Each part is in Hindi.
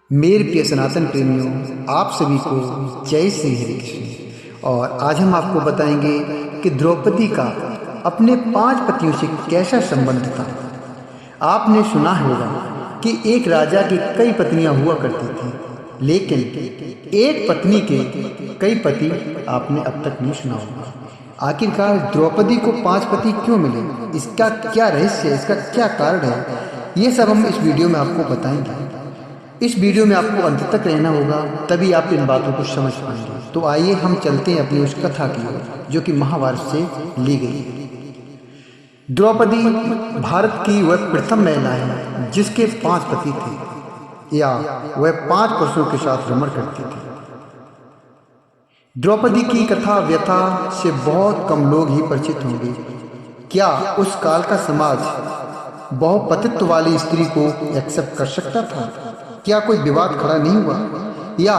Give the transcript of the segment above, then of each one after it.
मेरे प्रिय सनातन प्रेमियों, आप सभी को जय श्री हरि कृष्ण। और आज हम आपको बताएंगे कि द्रौपदी का अपने 5 पतियों से कैसा संबंध था। आपने सुना होगा कि एक राजा की कई पत्नियां हुआ करती थी, लेकिन एक पत्नी के कई पति आपने अब तक नहीं सुना होगा। आखिरकार द्रौपदी को 5 पति क्यों मिले, इसका क्या रहस्य है, इसका क्या कारण है, ये सब हम इस वीडियो में आपको बताएंगे। इस वीडियो में आपको अंत तक रहना होगा, तभी आप इन बातों को समझ पाएंगे। तो आइए हम चलते हैं अपनी उस कथा की ओर जो कि महाभारत से ली गई। द्रौपदी भारत की वह प्रथम महिला है जिसके 5 पति थे, या वह 5 पुरुषों के साथ रमण करती थी। द्रौपदी की कथा व्यथा से बहुत कम लोग ही परिचित होंगे। क्या उस काल का समाज बहुपतित्व वाली स्त्री को एक्सेप्ट कर सकता था? क्या कोई विवाद खड़ा नहीं हुआ, या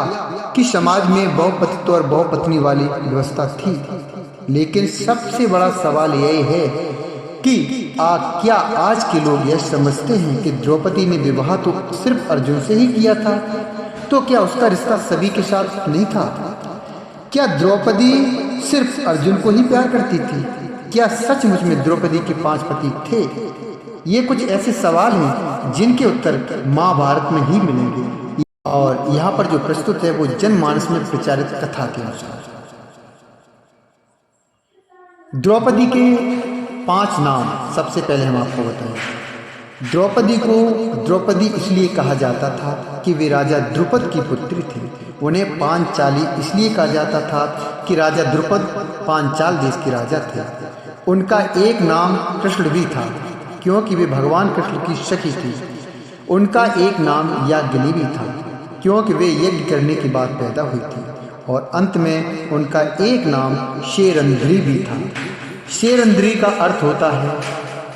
कि समाज में बहुपतित्व और बहुपत्नी वाली व्यवस्था थी? लेकिन सबसे बड़ा सवाल यह है कि क्या आज के लोग यह समझते हैं कि द्रौपदी ने विवाह तो सिर्फ अर्जुन से ही किया था, तो क्या उसका रिश्ता सभी के साथ नहीं था? क्या द्रौपदी सिर्फ अर्जुन को ही प्यार करती थी? क्या सचमुच में द्रौपदी के 5 पति थे? ये कुछ ऐसे सवाल हैं जिनके उत्तर महाभारत में ही मिलेंगे, और यहाँ पर जो प्रस्तुत है वो जनमानस में प्रचारित कथा के अनुसार। द्रौपदी के 5 नाम सबसे पहले हम आपको बताएं। द्रौपदी को द्रौपदी इसलिए कहा जाता था कि वे राजा द्रुपद की पुत्री थी। उन्हें पांचाली इसलिए कहा जाता था कि राजा द्रुपद पांचाल देश के राजा थे। उनका एक नाम कृष्ण भी था क्योंकि वे भगवान कृष्ण की सखी थी। उनका एक नाम याज्ञनी भी था क्योंकि वे यज्ञ करने के बाद पैदा हुई थी। और अंत में उनका एक नाम शेरंध्री भी था। शेरंध्री का अर्थ होता है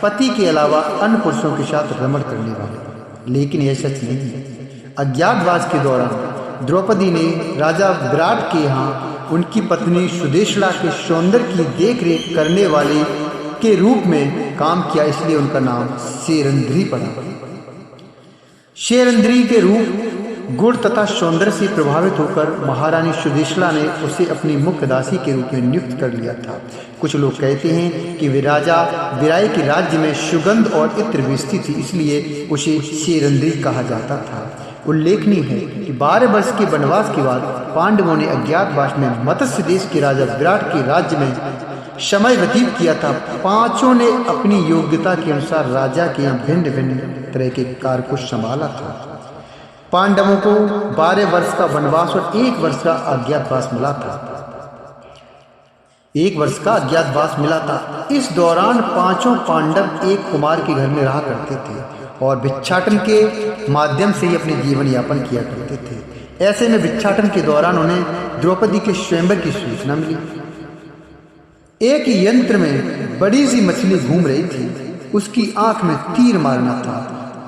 पति के अलावा अन्य पुरुषों के साथ रमण करने वाले। लेकिन यह सच नहीं है। अज्ञातवास के दौरान द्रौपदी ने राजा विराट के यहाँ उनकी पत्नी सुदेशला के सौंदर्य की देखरेख करने वाली के रूप में काम किया, इसलिए उनका नाम शेरंध्री पड़ा। शेरंध्री के रूप गुण तथा सौंदर्य से प्रभावित होकर महारानी सुदेशला ने उसे अपनी मुख्य दासी के रूप में नियुक्त कर लिया था। कुछ लोग कहते हैं कि वे राजा विराय के राज्य में सुगंध और इत्र बेचती थी, इसलिए उसे शेरंध्री कहा जाता था। उल्लेखनीय है कि 12 वर्ष के वनवास के बाद पांडवों ने अज्ञातवास में मत्स्य देश के राजा विराट के राज्य में समय व्यतीत किया था। 5 ने अपनी योग्यता के अनुसार राजा के यहाँ भिन्न भिन्न तरह के कार्य को संभाला था। पांडवों को 12 वर्ष का वनवास और 1 वर्ष का अज्ञातवास मिला था। 1 वर्ष का अज्ञातवास मिला था। इस दौरान 5 पांडव एक कुमार के घर में रहा करते थे और भिक्षाटन के माध्यम से ही अपने जीवन यापन किया करते थे। ऐसे में भिक्षाटन के दौरान उन्हें द्रौपदी के स्वयंवर की सूचना मिली। एक यंत्र में बड़ी सी मछली घूम रही थी। उसकी आंख में तीर मारना था,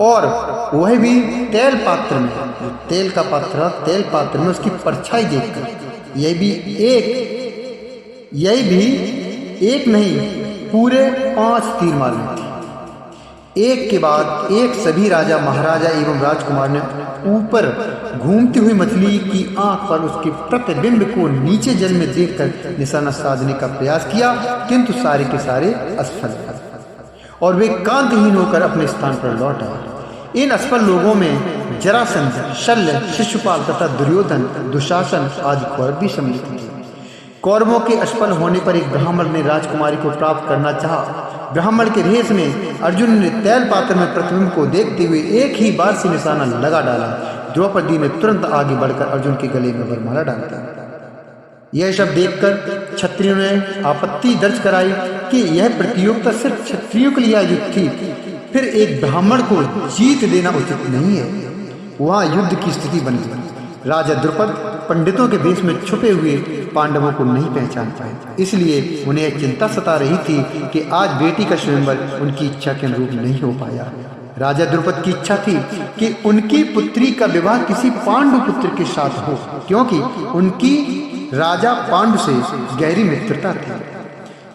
और वह भी तेल पात्र में। जो तेल का पात्र, तेल पात्र में उसकी परछाई देखकर यह भी एक नहीं, पूरे 5 तीर मारने थे। एक के बाद एक सभी राजा महाराजा एवं राजकुमार ने ऊपर घूमती हुई मछली की आंख पर उसके प्रतिबिंब को नीचे जल में देखकर निशाना साधने का प्रयास किया, किंतु सारे के सारे असफल और वे कांतिहीन होकर अपने स्थान पर लौट आए। इन असफल लोगों में जरासंध, शल्य, शिशुपाल तथा दुर्योधन, दुशासन आदि कौरव भी सम्मिलित थे। कौरवों के असफल होने पर एक ब्राह्मण ने राजकुमारी को प्राप्त करना चाहा। ब्राह्मण के भेष में अर्जुन ने तैल पात्र में प्रतिबिंब को देखते हुए एक ही बार से निशाना लगा डाला। द्रौपदी ने तुरंत आगे बढ़कर अर्जुन के गले में वरमाला डाल दी। यह सब देखकर क्षत्रियों ने आपत्ति दर्ज कराई कि यह प्रतियोगिता सिर्फ क्षत्रियों के लिए आयोजित थी, फिर एक ब्राह्मण को जीत देना उचित नहीं है। वहां युद्ध की स्थिति बन गई। राजा द्रुपद पंडितों के भेष में छुपे हुए पांडवों को नहीं पहचान पाए, इसलिए उन्हें एक चिंता सता रही थी कि आज बेटी का स्वयंवर उनकी इच्छा के अनुरूप नहीं हो पाया। राजा द्रुपद की इच्छा थी कि उनकी पुत्री का विवाह किसी पांडु पुत्र के साथ हो, क्योंकि उनकी राजा पांडु से गहरी मित्रता थी।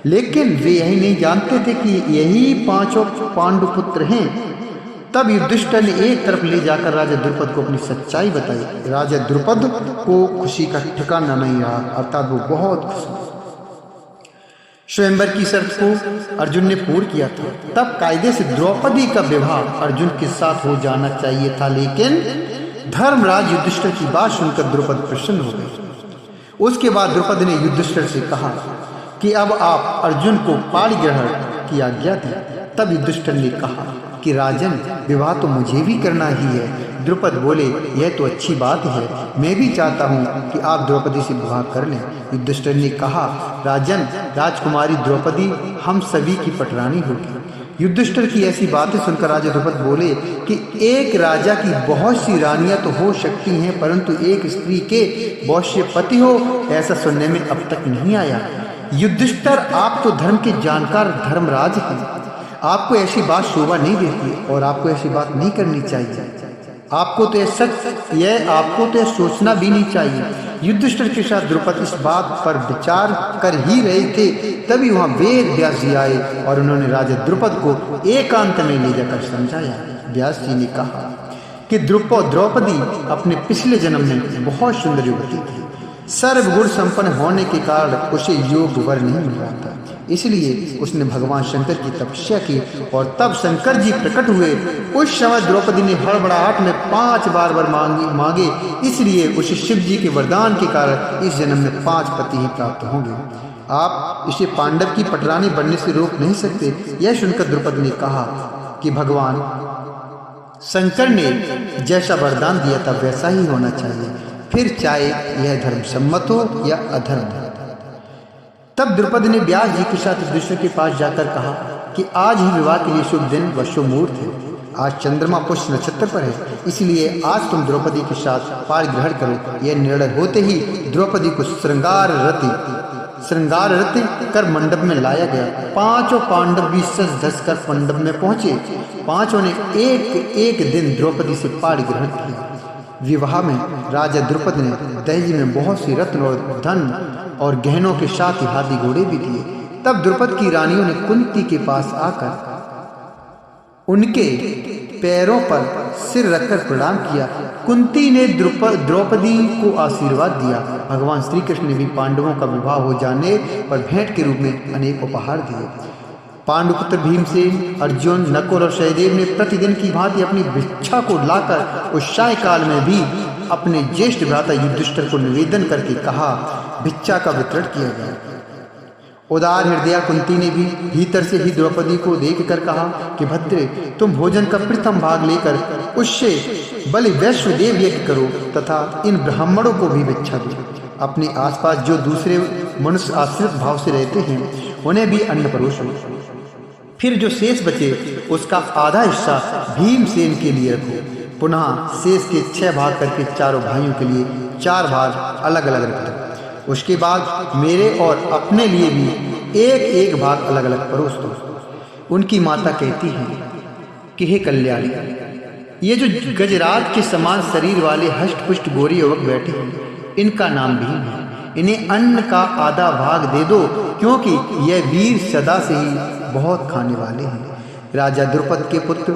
लेकिन वे यही नहीं जानते थे कि यही 5 पांडु पुत्र हैं। तब युधिष्ठिर ने एक तरफ ले जाकर राजा द्रुपद को अपनी सच्चाई बताई। राजा द्रुपद को खुशी का ठिकाना नहीं रहा, अर्थात वो बहुत खुश। स्वयंवर की शर्त को अर्जुन ने पूर्ण किया था। तब कायदे से द्रौपदी का विवाह अर्जुन के साथ हो जाना चाहिए था, लेकिन धर्मराज युधिष्ठिर की बात सुनकर द्रुपद प्रसन्न हो गए। उसके बाद द्रुपद ने युधिष्ठिर से कहा कि अब आप अर्जुन को पाणी ग्रहण की आज्ञा दी। तब युधिष्ठिर ने कहा कि राजन, विवाह तो मुझे भी करना ही है। द्रुपद बोले, यह तो अच्छी बात है, मैं भी चाहता हूँ कि आप द्रौपदी से विवाह कर लें। युधिष्ठिर ने कहा, राजन, राजकुमारी द्रौपदी हम सभी की पटरानी होगी। युधिष्ठिर की ऐसी बातें सुनकर राजा द्रुपद बोले कि एक राजा की बहुत सी रानियां तो हो सकती हैं, परंतु एक स्त्री के बहुत से पति हो, ऐसा सुनने में अब तक नहीं आया। युधिष्ठिर, आप तो धर्म के जानकार धर्मराज हैं, आपको ऐसी बात शोभा नहीं देती और आपको ऐसी बात नहीं करनी चाहिए। आपको तो आपको तो सोचना भी नहीं चाहिए। युधिष्ठिर के साथ द्रुपद इस बात पर विचार कर ही रहे थे, तभी वहां वेद व्यास जी आए और उन्होंने राजा द्रुपद को एकांत में ले जाकर समझाया। व्यास जी ने कहा कि द्रौपदी अपने पिछले जन्म में बहुत सुंदर युवती थी। सर्वगुण संपन्न होने के कारण उसे योग्य वर नहीं मिल रहा था, इसलिए उसने भगवान शंकर की तपस्या की और तब शंकर जी प्रकट हुए। उस समय द्रौपदी ने हड़बड़ाहट में 5 बार वर मांगे, इसलिए उसे शिव जी के वरदान के कारण इस जन्म में 5 पति ही प्राप्त होंगे। आप इसे पांडव की पटरानी बनने से रोक नहीं सकते। यह सुनकर द्रौपदी ने कहा कि भगवान शंकर ने जैसा वरदान दिया था वैसा ही होना चाहिए, फिर चाहे यह धर्म सम्मत हो या अधर्म। तब द्रुपद ने व्यास जी के साथ युधिष्ठिर के पास जाकर कहा कि आज ही विवाह के लिए शुभ दिन व शुभ मुहूर्त है। आज चंद्रमा पुष्य नक्षत्र पर है, इसलिए आज तुम द्रौपदी के साथ पाणी ग्रहण करो। यह निर्णय होते ही द्रौपदी को श्रृंगार रति कर मंडप में लाया गया। 5 पांडव भी सज धस कर मंडप में पहुंचे। 5 ने एक दिन द्रौपदी से पाणी ग्रहण किया। विवाह में राजा द्रुपद ने दहेज में बहुत सी रत्न और धन और गहनों के साथ ही हाथी घोड़े भी दिए। तब द्रुपद की रानियों ने कुंती के पास आकर उनके पैरों पर सिर रखकर प्रणाम किया। कुंती ने द्रौपदी को आशीर्वाद दिया। भगवान श्री कृष्ण ने भी पांडवों का विवाह हो जाने पर भेंट के रूप में अनेक उपहार दिए। पांडुपुत्र भीमसेन, अर्जुन, नकुल और सहदेव ने प्रतिदिन की भांति अपनी भिक्षा को लाकर उस सायकाल में भी अपने ज्येष्ठ भ्राता युधिष्ठिर को निवेदन करके कहा, भिक्षा का वितरण किया गया। उदार हृदया कुंती ने भी भीतर से ही द्रौपदी को देखकर कहा कि भद्रे, तुम भोजन का प्रथम भाग लेकर उससे बलि वैश्वदेव यज्ञ करो तथा इन ब्राह्मणों को भी भिक्षा दो। अपने आसपास जो दूसरे मनुष्य आश्रित भाव से रहते हैं उन्हें भी अन्न परोसो। फिर जो शेष बचे उसका आधा हिस्सा भीमसेन के लिए रखो। पुनः शेष के 6 भाग करके चारों भाइयों के लिए 4 भाग अलग अलग रख दो। उसके बाद मेरे और अपने लिए भी एक भाग अलग अलग परोस दो। उनकी माता कहती है कि हे कल्याणी, ये जो गजराज के समान शरीर वाले हष्ट-पुष्ट गोरे युवक बैठे हैं, इनका नाम भीम है। इन्हें अन्न का आधा भाग दे दो, क्योंकि यह वीर सदा से ही बहुत खाने वाले हैं। राजा द्रुपद के पुत्र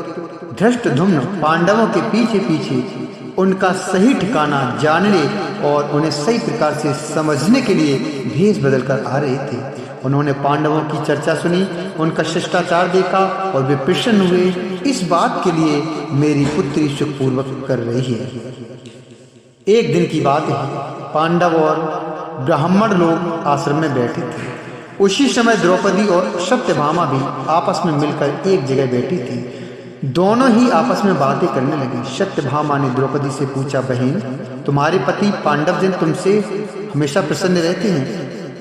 धृष्टद्युम्न पांडवों के पीछे पीछे उनका सही ठिकाना जानने और उन्हें सही प्रकार से समझने के लिए भेष बदलकर आ रहे थे। उन्होंने पांडवों की चर्चा सुनी, उनका शिष्टाचार देखा और वे प्रसन्न हुए। इस बात के लिए मेरी पुत्री सुखपूर्वक कर रही है। एक दिन की बात है, पांडव और ब्राह्मण लोग आश्रम में बैठे थे। उसी समय द्रौपदी और सत्यभामा भी आपस में मिलकर एक जगह बैठी थी। दोनों ही आपस में बातें करने लगी। सत्यभामा ने द्रौपदी से पूछा, बहन, तुम्हारे पति पांडवजन तुमसे हमेशा प्रसन्न रहते हैं।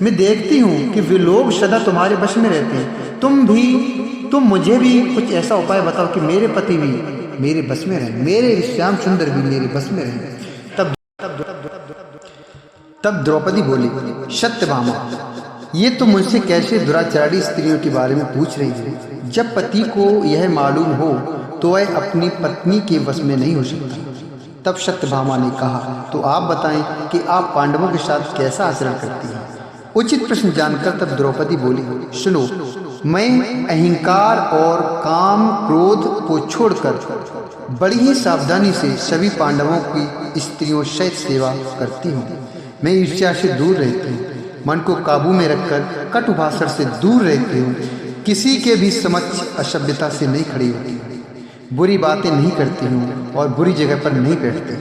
मैं देखती हूँ कि वे लोग सदा तुम्हारे वश में रहते हैं। तुम मुझे भी कुछ ऐसा उपाय बताओ कि मेरे पति भी मेरे बस में रहें, मेरे श्याम सुंदर भी मेरे बस में रहें। तब द्रौपदी बोली, सत्यभामा, ये तो मुझसे कैसे दुराचारी स्त्रियों के बारे में पूछ रही है। जब पति को यह मालूम हो तो वह अपनी पत्नी के वश में नहीं हो सकता। तब सत्यभामा ने कहा, तो आप बताएं कि आप पांडवों के साथ कैसा आचरण करती हैं। उचित प्रश्न जानकर तब द्रौपदी बोली, सुनो, मैं अहंकार और काम क्रोध को छोड़कर बड़ी ही सावधानी से सभी पांडवों की स्त्रियों सहित सेवा करती हूँ। मैं ईर्ष्या से दूर रहती हूँ, मन को काबू में रखकर कटु भाषण से दूर रहती हूँ, किसी के भी समक्ष असभ्यता से नहीं खड़ी होती हूँ, बुरी बातें नहीं करती हूँ और बुरी जगह पर नहीं बैठती।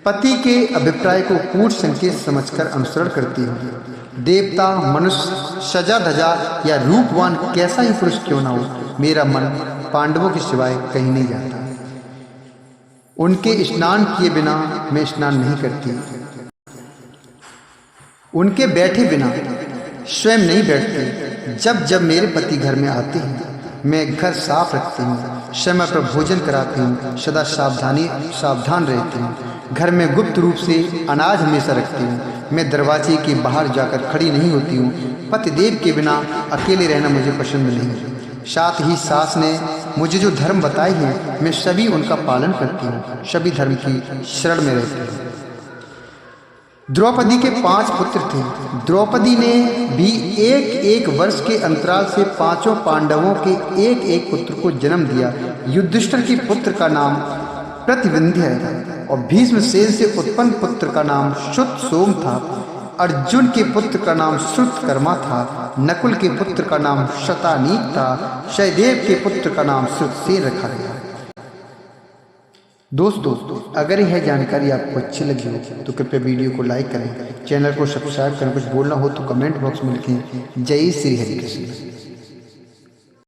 पति के अभिप्राय को कूट संकेत समझकर अनुसरण करती हूँ। देवता, मनुष्य, सजा धजा या रूपवान कैसा ही पुरुष क्यों ना हो, मेरा मन पांडवों के सिवाय कहीं नहीं जाता। उनके स्नान किए बिना मैं स्नान नहीं करती, उनके बैठे बिना स्वयं नहीं बैठती। जब जब मेरे पति घर में आते हैं मैं घर साफ रखती हूँ, समय पर भोजन कराती हूँ, सदा सावधान रहती हूँ। घर में गुप्त रूप से अनाज हमेशा रखती हूँ। मैं दरवाजे के बाहर जाकर खड़ी नहीं होती हूँ। पतिदेव के बिना अकेले रहना मुझे पसंद नहीं। साथ ही सास ने मुझे जो धर्म बताए हैं मैं सभी उनका पालन करती हूँ, सभी धर्म की शरण में रहती हूँ। द्रौपदी के 5 पुत्र थे। द्रौपदी ने भी एक वर्ष के अंतराल से 5 पांडवों के एक पुत्र को जन्म दिया। युधिष्ठिर के पुत्र का नाम प्रतिविंध्य है और भीष्मसेन से उत्पन्न पुत्र का नाम श्रुत सोम था। अर्जुन के पुत्र का नाम श्रुतकर्मा था। नकुल के पुत्र का नाम शतानीक था। सहदेव के पुत्र का नाम श्रुतसेन रखा गया। दोस्तों, अगर यह जानकारी आपको अच्छी लगी हो तो कृपया वीडियो को लाइक करें, चैनल को सब्सक्राइब करें। कुछ बोलना हो तो कमेंट बॉक्स में लिखें। जय श्री हरि कृष्ण।